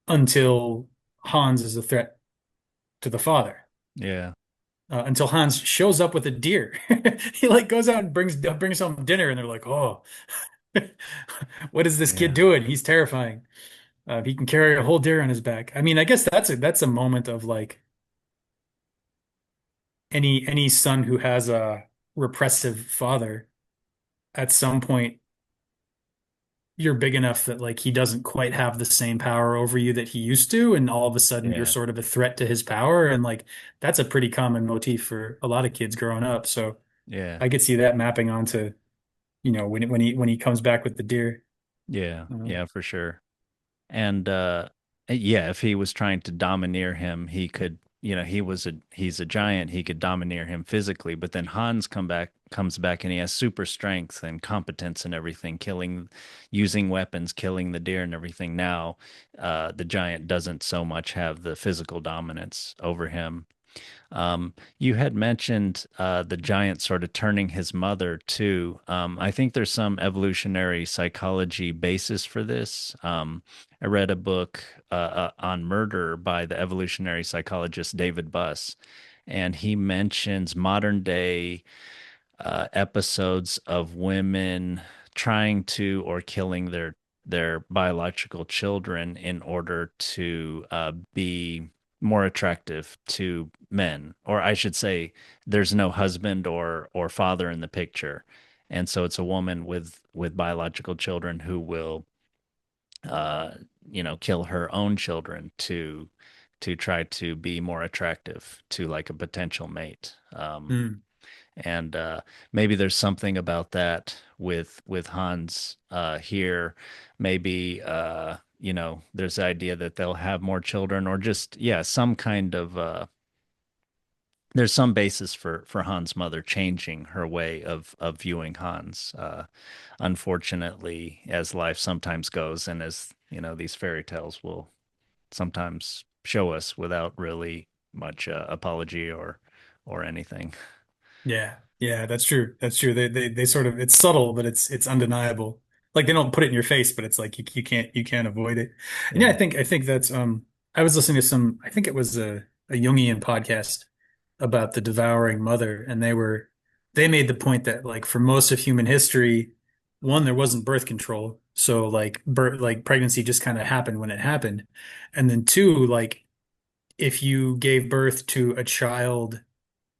until Hans is a threat to the father. Yeah. Until Hans shows up with a deer. He like goes out and brings home dinner, and they're like, "Oh, what is this kid Yeah. doing? He's terrifying. He can carry a whole deer on his back." I mean, I guess that's a moment of like any son who has a repressive father. At some point, you're big enough that like he doesn't quite have the same power over you that he used to, and all of a sudden you're Yeah. sort of a threat to his power, and like that's a pretty common motif for a lot of kids growing up. So Yeah. I could see that mapping onto, when he comes back with the deer. Yeah. Uh, Yeah, for sure. And yeah, if he was trying to domineer him, he could, he's a giant, he could domineer him physically, but then Hans comes back and he has super strength and competence and everything, using weapons, killing the deer and everything. Now, the giant doesn't so much have the physical dominance over him. You had mentioned the giant sort of turning his mother too. I think there's some evolutionary psychology basis for this. I read a book on murder by the evolutionary psychologist David Buss, and he mentions modern day episodes of women trying to or killing their biological children in order to be more attractive to men, or I should say, there's no husband or father in the picture, and so it's a woman with biological children who will, uh, kill her own children to try to be more attractive to like a potential mate. mm, And maybe there's something about that with Hans here. Maybe there's the idea that they'll have more children, or just yeah, some kind of there's some basis for Hans' mother changing her way of viewing Hans. Unfortunately, as life sometimes goes, and as these fairy tales will sometimes show us without really much apology or anything. yeah, yeah, that's true. That's true. They sort of, it's subtle, but it's undeniable. Like they don't put it in your face, but it's like you can't avoid it. And yeah, I Yeah. think I think that's I was listening to I think it was a Jungian podcast about the devouring mother, and they made the point that like for most of human history, one, there wasn't birth control, so like pregnancy just kind of happened when it happened, and then two, like if you gave birth to a child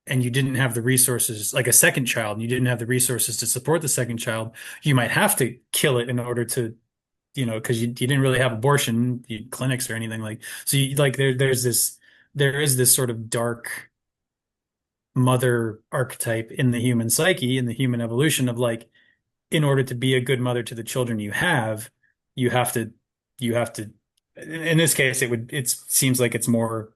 and you didn't have the resources, like a second child, and you didn't have the resources to support the second child, you might have to kill it in order to, because you didn't really have clinics or anything like. So like there is this sort of dark mother archetype in the human psyche, in the human evolution of like, in order to be a good mother to the children you have, you have to, you have to, in this case, it seems like it's more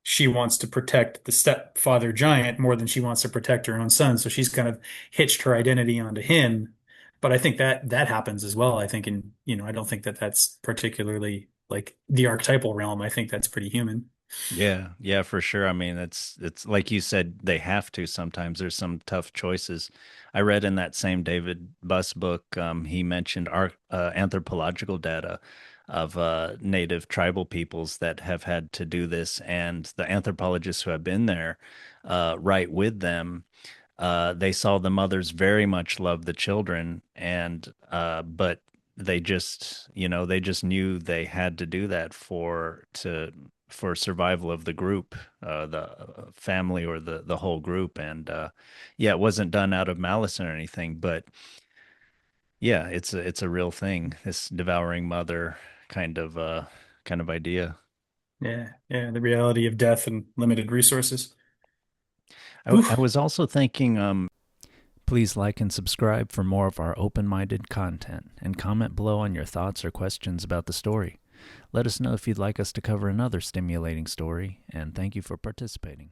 she wants to protect the stepfather giant more than she wants to protect her own son. So she's kind of hitched her identity onto him. But I think that happens as well. I think I don't think that that's particularly like the archetypal realm. I think that's pretty human. Yeah, yeah, for sure. I mean, it's like you said, they have to sometimes. There's some tough choices. I read in that same David Buss book, he mentioned anthropological data of native tribal peoples that have had to do this, and the anthropologists who have been there, right with them, they saw the mothers very much love the children, and but they just knew they had to do that for survival of the group, the family or the whole group. And yeah, it wasn't done out of malice or anything, but yeah, it's a real thing. This devouring mother kind of idea. Yeah, yeah, the reality of death and limited resources. I Oof. was also thinking, please like and subscribe for more of our open minded content and comment below on your thoughts or questions about the story. Let us know if you'd like us to cover another stimulating story, and thank you for participating.